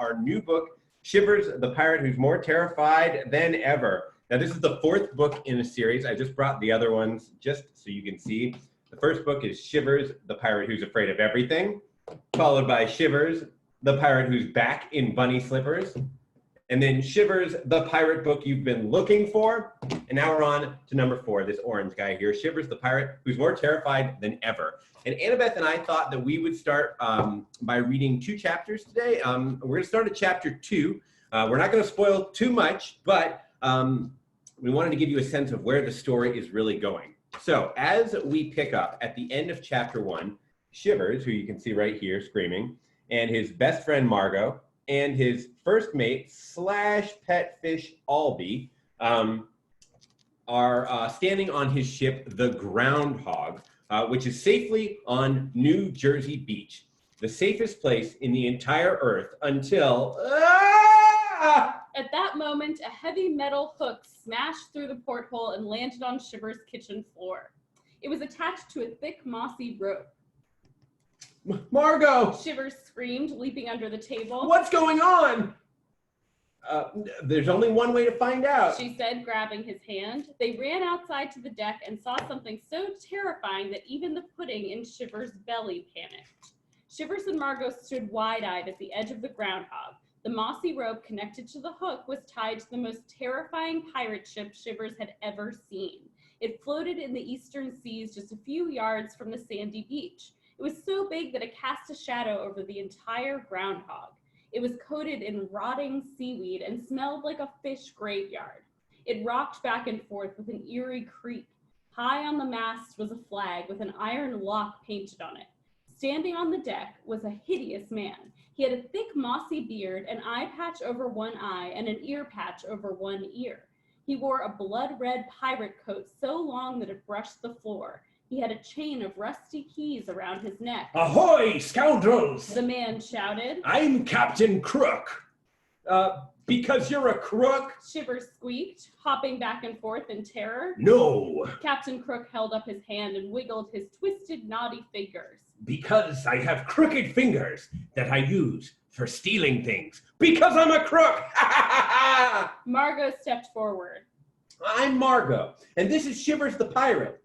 our new book, Shivers, the Pirate Who's More Terrified Than Ever. Now, this is the 4th book in a series. I just brought the other ones just so you can see. The first book is Shivers, the Pirate Who's Afraid of Everything, followed by Shivers, the Pirate Who's Back in Bunny Slippers, and then Shivers, the pirate book you've been looking for. And now we're on to number 4, this orange guy here, Shivers, the Pirate Who's More Terrified Than Ever. And Annabeth and I thought that we would start by reading 2 chapters today. We're going to start at chapter 2. We're not going to spoil too much, but we wanted to give you a sense of where the story is really going. So as we pick up at the end of chapter 1, Shivers, who you can see right here screaming, and his best friend Margot, and his first mate / pet fish Albie are standing on his ship, the Groundhog, which is safely on New Jersey Beach, the safest place in the entire earth until... At that moment, a heavy metal hook smashed through the porthole and landed on Shivers' kitchen floor. It was attached to a thick, mossy rope. Margot! Shivers screamed, leaping under the table. What's going on? There's only one way to find out, she said, grabbing his hand. They ran outside to the deck and saw something so terrifying that even the pudding in Shivers' belly panicked. Shivers and Margot stood wide-eyed at the edge of the Groundhog. The mossy rope connected to the hook was tied to the most terrifying pirate ship Shivers had ever seen. It floated in the eastern seas just a few yards from the sandy beach. It was so big that it cast a shadow over the entire Groundhog. It was coated in rotting seaweed and smelled like a fish graveyard. It rocked back and forth with an eerie creak. High on the mast was a flag with an iron lock painted on it. Standing on the deck was a hideous man. He had a thick mossy beard, an eye patch over one eye, and an ear patch over one ear. He wore a blood-red pirate coat so long that it brushed the floor. He had a chain of rusty keys around his neck. Ahoy, scoundrels! The man shouted. I'm Captain Crook. Because you're a crook? Shivers squeaked, hopping back and forth in terror. No. Captain Crook held up his hand and wiggled his twisted, knotty fingers. Because I have crooked fingers that I use for stealing things. Because I'm a crook! Margot stepped forward. I'm Margot, and this is Shivers the Pirate.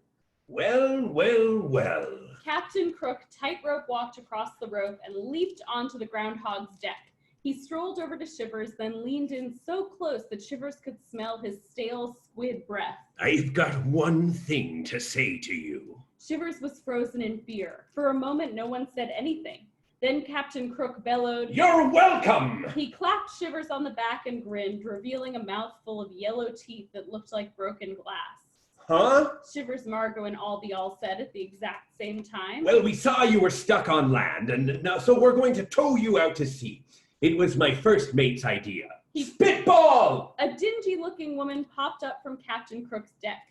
Well, well, well. Captain Crook tightrope walked across the rope and leaped onto the Groundhog's deck. He strolled over to Shivers, then leaned in so close that Shivers could smell his stale squid breath. I've got one thing to say to you. Shivers was frozen in fear. For a moment, no one said anything. Then Captain Crook bellowed, You're welcome! He clapped Shivers on the back and grinned, revealing a mouthful of yellow teeth that looked like broken glass. Huh? Shivers, Margot, and Albie all said at the exact same time. Well, we saw you were stuck on land, and now so we're going to tow you out to sea. It was my first mate's idea. Spitball! A dingy-looking woman popped up from Captain Crook's deck.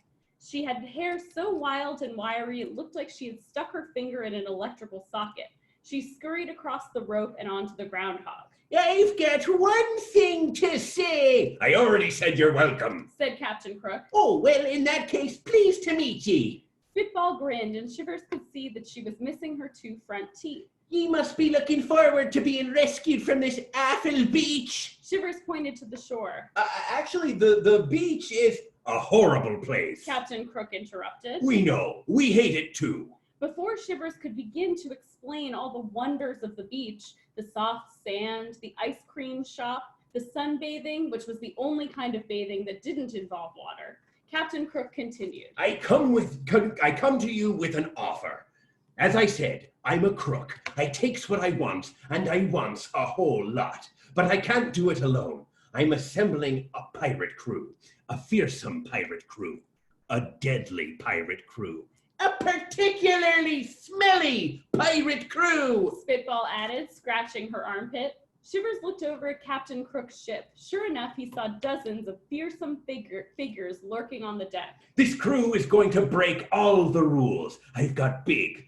She had hair so wild and wiry it looked like she had stuck her finger in an electrical socket. She scurried across the rope and onto the Groundhog. I've got one thing to say. I already said you're welcome, said Captain Crook. Oh, well, in that case, pleased to meet ye. Spitball grinned, and Shivers could see that she was missing her 2 front teeth. Ye must be looking forward to being rescued from this awful beach. Shivers pointed to the shore. Actually, the beach is a horrible place. Captain Crook interrupted. We know. We hate it too. Before Shivers could begin to explain all the wonders of the beach, the soft sand, the ice cream shop, the sunbathing, which was the only kind of bathing that didn't involve water, Captain Crook continued. I come to you with an offer. As I said, I'm a crook. I takes what I want, and I wants a whole lot. But I can't do it alone. I'm assembling a pirate crew, a fearsome pirate crew, a deadly pirate crew, a particularly smelly pirate crew, Spitball added, scratching her armpit. Shivers looked over at Captain Crook's ship. Sure enough, he saw dozens of fearsome figures lurking on the deck. This crew is going to break all the rules. I've got big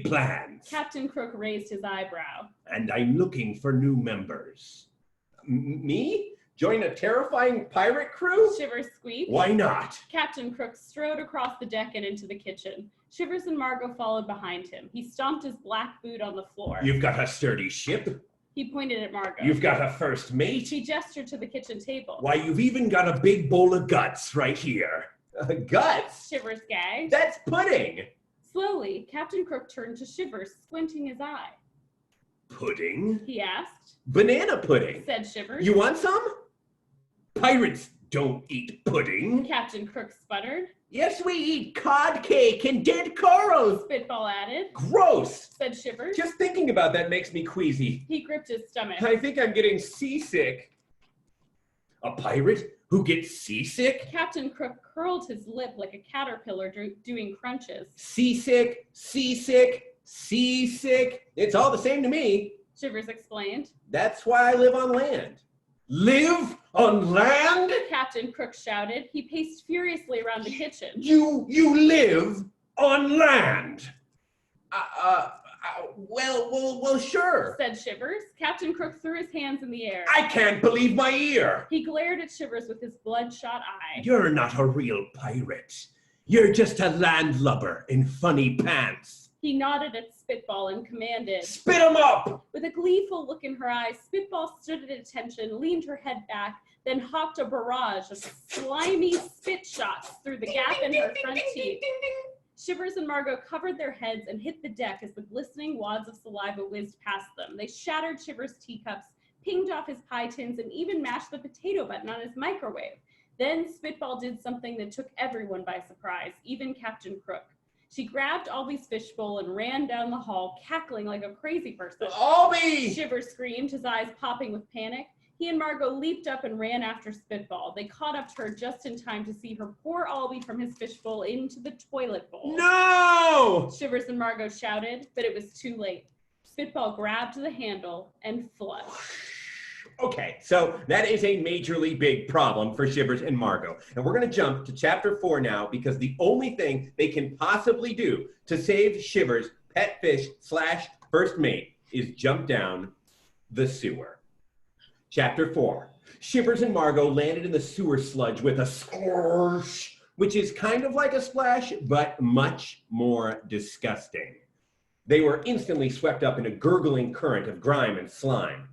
plans. Captain Crook raised his eyebrow. And I'm looking for new members. Me? Join a terrifying pirate crew? Shivers squeaked. Why not? Captain Crook strode across the deck and into the kitchen. Shivers and Margot followed behind him. He stomped his black boot on the floor. You've got a sturdy ship. He pointed at Margot. You've got a first mate? She gestured to the kitchen table. Why, you've even got a big bowl of guts right here. Guts? Shivers gagged. That's pudding. Slowly, Captain Crook turned to Shivers, squinting his eye. Pudding? He asked. Banana pudding. Said Shivers. You want some? Pirates don't eat pudding. Captain Crook sputtered. Yes, we eat cod cake and dead corals. Spitball added. Gross. Said Shivers. Just thinking about that makes me queasy. He gripped his stomach. I think I'm getting seasick. A pirate who gets seasick? Captain Crook curled his lip like a caterpillar doing crunches. Seasick, seasick, seasick. It's all the same to me. Shivers explained. That's why I live on land. Live on land? Captain Crook shouted. He paced furiously around the kitchen. You live on land? Well, sure. Said Shivers. Captain Crook threw his hands in the air. I can't believe my ear. He glared at Shivers with his bloodshot eye. You're not a real pirate. You're just a landlubber in funny pants. He nodded at Spitball and commanded. Spit 'em up! With a gleeful look in her eyes, Spitball stood at attention, leaned her head back, then hopped a barrage of slimy spit shots through the gap in her front teeth. Shivers and Margot covered their heads and hit the deck as the glistening wads of saliva whizzed past them. They shattered Shivers' teacups, pinged off his pie tins, and even mashed the potato button on his microwave. Then Spitball did something that took everyone by surprise, even Captain Crook. She grabbed Albie's fishbowl and ran down the hall, cackling like a crazy person. Albie! Shivers screamed, his eyes popping with panic. He and Margot leaped up and ran after Spitball. They caught up to her just in time to see her pour Albie from his fishbowl into the toilet bowl. No! Shivers and Margot shouted, but it was too late. Spitball grabbed the handle and flushed. Okay, so that is a majorly big problem for Shivers and Margot. And we're going to jump to chapter 4 now because the only thing they can possibly do to save Shivers' pet fish / first mate is jump down the sewer. Chapter 4. Shivers and Margot landed in the sewer sludge with a sploosh, which is kind of like a splash, but much more disgusting. They were instantly swept up in a gurgling current of grime and slime.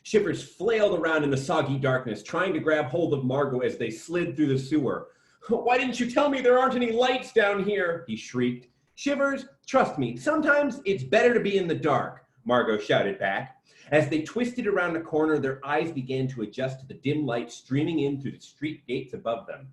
Shivers flailed around in the soggy darkness, trying to grab hold of Margot as they slid through the sewer. "Why didn't you tell me there aren't any lights down here?" he shrieked. "Shivers, trust me, sometimes it's better to be in the dark," Margot shouted back. As they twisted around a corner, their eyes began to adjust to the dim light streaming in through the street gates above them.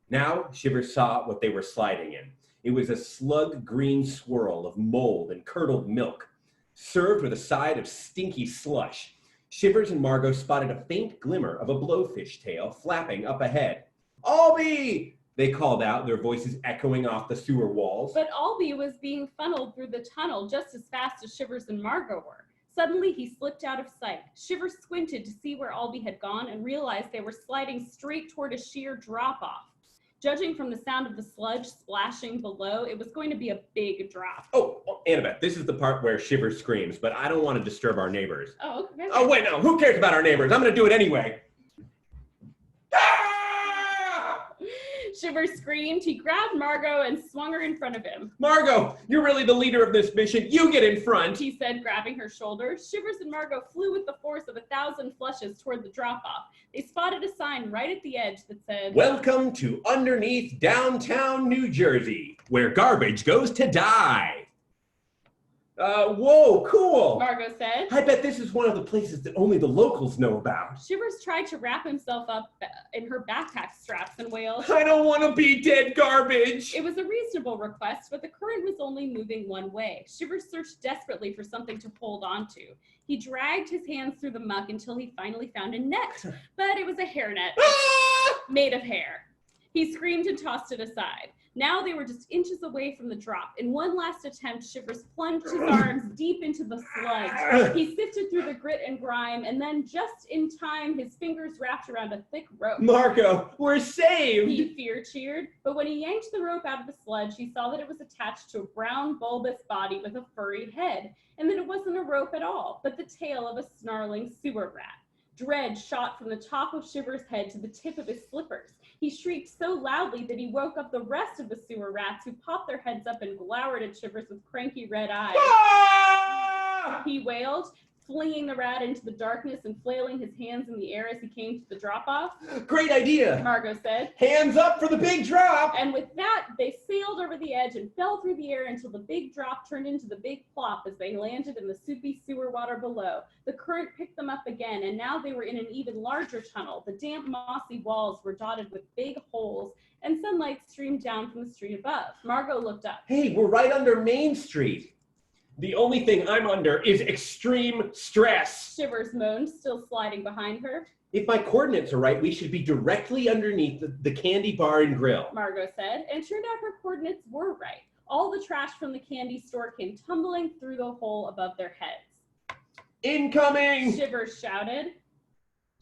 Now Shivers saw what they were sliding in. It was a slug green swirl of mold and curdled milk, served with a side of stinky slush. Shivers and Margot spotted a faint glimmer of a blowfish tail flapping up ahead. "Albie!" they called out, their voices echoing off the sewer walls. But Albie was being funneled through the tunnel just as fast as Shivers and Margot were. Suddenly, he slipped out of sight. Shivers squinted to see where Albie had gone and realized they were sliding straight toward a sheer drop-off. Judging from the sound of the sludge splashing below, it was going to be a big drop. Oh, Annabeth, this is the part where Shivers screams, but I don't want to disturb our neighbors. Oh, okay. Oh, wait, no, who cares about our neighbors? I'm going to do it anyway. Shivers screamed. He grabbed Margot and swung her in front of him. "Margot, you're really the leader of this mission. You get in front," He said, grabbing her shoulder. Shivers and Margot flew with the force of 1,000 flushes toward the drop-off. They spotted a sign right at the edge that said, "Welcome to underneath downtown New Jersey, where garbage goes to die." Whoa, cool. Margot said. I bet this is one of the places that only the locals know about. Shivers tried to wrap himself up in her backpack straps and wailed, "I don't want to be dead garbage." It was a reasonable request, but the current was only moving one way. Shivers searched desperately for something to hold onto. He dragged his hands through the muck until he finally found a net, but it was a hairnet made of hair. He screamed and tossed it aside. Now they were just inches away from the drop. In one last attempt, Shivers plunged his arms deep into the sludge. He sifted through the grit and grime, and then just in time, his fingers wrapped around a thick rope. "Margot, we're saved!" He fear-cheered, but when he yanked the rope out of the sludge, he saw that it was attached to a brown, bulbous body with a furry head, and that it wasn't a rope at all, but the tail of a snarling sewer rat. Dread shot from the top of Shivers' head to the tip of his slippers. He shrieked so loudly that he woke up the rest of the sewer rats, who popped their heads up and glowered at Shivers with cranky red eyes. Ah! He wailed, flinging the rat into the darkness and flailing his hands in the air as he came to the drop-off. Great idea. Margot said. Hands up for the big drop. And with that, they sailed over the edge and fell through the air until the big drop turned into the big plop as they landed in the soupy sewer water below. The current picked them up again, and now they were in an even larger tunnel. The damp, mossy walls were dotted with big holes, and sunlight streamed down from the street above. Margot looked up. Hey, we're right under Main Street. The only thing I'm under is extreme stress. Shivers moaned, still sliding behind her. If my coordinates are right, we should be directly underneath the candy bar and grill. Margot said, and it turned out her coordinates were right. All the trash from the candy store came tumbling through the hole above their heads. Incoming! Shivers shouted,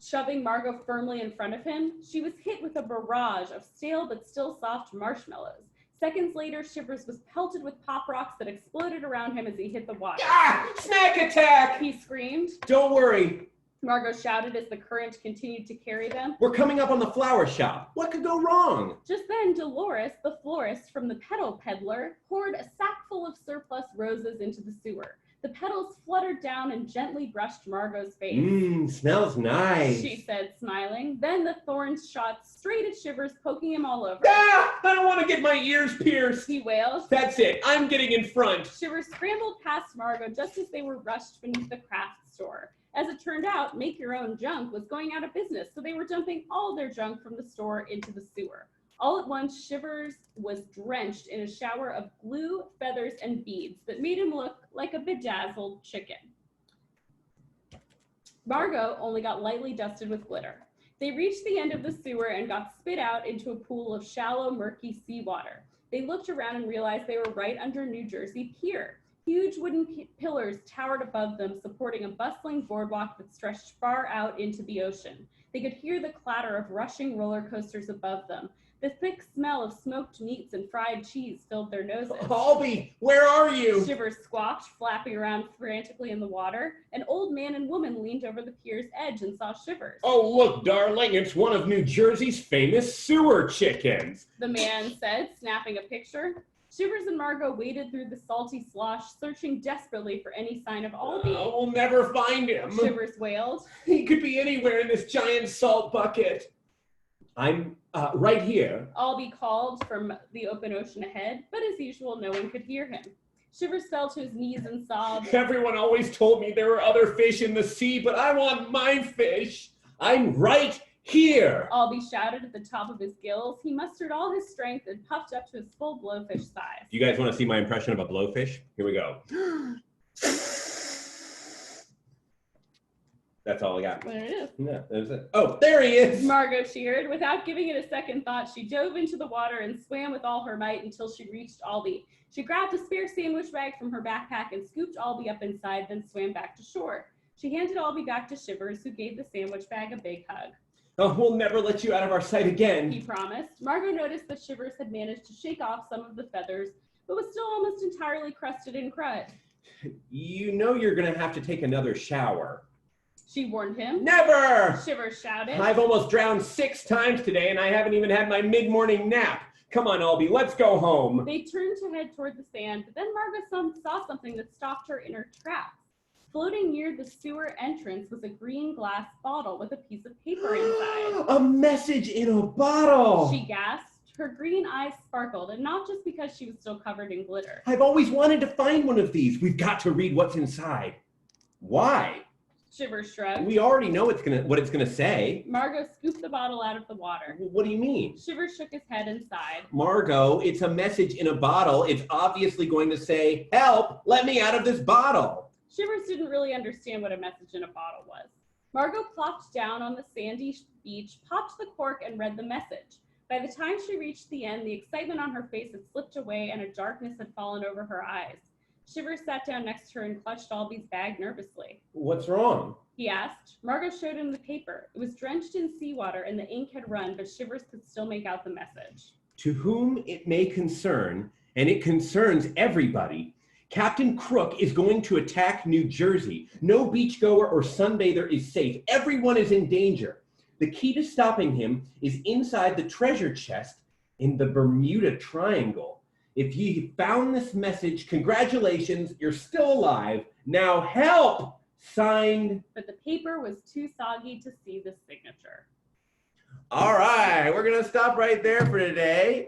shoving Margot firmly in front of him. She was hit with a barrage of stale but still soft marshmallows. Seconds later, Shivers was pelted with pop rocks that exploded around him as he hit the water. Ah! Snack attack! He screamed. Don't worry. Margot shouted as the current continued to carry them. We're coming up on the flower shop. What could go wrong? Just then, Dolores, the florist from the petal peddler, poured a sack full of surplus roses into the sewer. The petals fluttered down and gently brushed Margot's face. Smells nice. She said, smiling. Then the thorns shot straight at Shivers, poking him all over. Ah! I don't want to get my ears pierced. He wailed. That's it. I'm getting in front. Shivers scrambled past Margot just as they were rushed beneath the craft store. As it turned out, Make Your Own Junk was going out of business, so they were dumping all their junk from the store into the sewer. All at once, Shivers was drenched in a shower of glue, feathers, and beads that made him look like a bedazzled chicken. Margot only got lightly dusted with glitter. They reached the end of the sewer and got spit out into a pool of shallow, murky seawater. They looked around and realized they were right under New Jersey Pier. Huge wooden pillars towered above them, supporting a bustling boardwalk that stretched far out into the ocean. They could hear the clatter of rushing roller coasters above them. The thick smell of smoked meats and fried cheese filled their noses. Albie, where are you? Shivers squawked, flapping around frantically in the water. An old man and woman leaned over the pier's edge and saw Shivers. Oh, look, darling, it's one of New Jersey's famous sewer chickens. The man said, snapping a picture. Shivers and Margot waded through the salty slosh, searching desperately for any sign of Albie. We'll never find him. Shivers wailed. He could be anywhere in this giant salt bucket. I'm right here. Albie called from the open ocean ahead, but as usual, no one could hear him. Shivers fell to his knees and sobbed. Everyone always told me there were other fish in the sea, but I want my fish. I'm right here. Albie shouted at the top of his gills. He mustered all his strength and puffed up to his full blowfish size. You guys want to see my impression of a blowfish? Here we go. That's all I got. There it is. Yeah, that's it. Oh, there he is. Margot cheered. Without giving it a second thought, she dove into the water and swam with all her might until she reached Albie. She grabbed a spare sandwich bag from her backpack and scooped Albie up inside, then swam back to shore. She handed Albie back to Shivers, who gave the sandwich bag a big hug. Oh, we'll never let you out of our sight again. He promised. Margot noticed that Shivers had managed to shake off some of the feathers, but was still almost entirely crusted in crud. You know you're going to have to take another shower. She warned him. Never! Shivers shouted. I've almost drowned 6 times today, and I haven't even had my mid-morning nap. Come on, Albie, let's go home. They turned to head toward the sand, but then Margot saw something that stopped her in her tracks. Floating near the sewer entrance was a green glass bottle with a piece of paper inside. A message in a bottle! She gasped. Her green eyes sparkled, and not just because she was still covered in glitter. I've always wanted to find one of these. We've got to read what's inside. Why? Shivers shrugged. We already know what it's gonna say. Margot scooped the bottle out of the water. What do you mean? Shivers shook his head and sighed. Margot, it's a message in a bottle. It's obviously going to say, help, let me out of this bottle. Shivers didn't really understand what a message in a bottle was. Margot plopped down on the sandy beach, popped the cork, and read the message. By the time she reached the end, the excitement on her face had slipped away and a darkness had fallen over her eyes. Shivers sat down next to her and clutched Albie's bag nervously. What's wrong? He asked. Margot showed him the paper. It was drenched in seawater and the ink had run, but Shivers could still make out the message. To whom it may concern, and it concerns everybody, Captain Crook is going to attack New Jersey. No beachgoer or sunbather is safe. Everyone is in danger. The key to stopping him is inside the treasure chest in the Bermuda Triangle. If you found this message, congratulations, you're still alive. Now help! Signed. But the paper was too soggy to see the signature. All right, we're going to stop right there for today.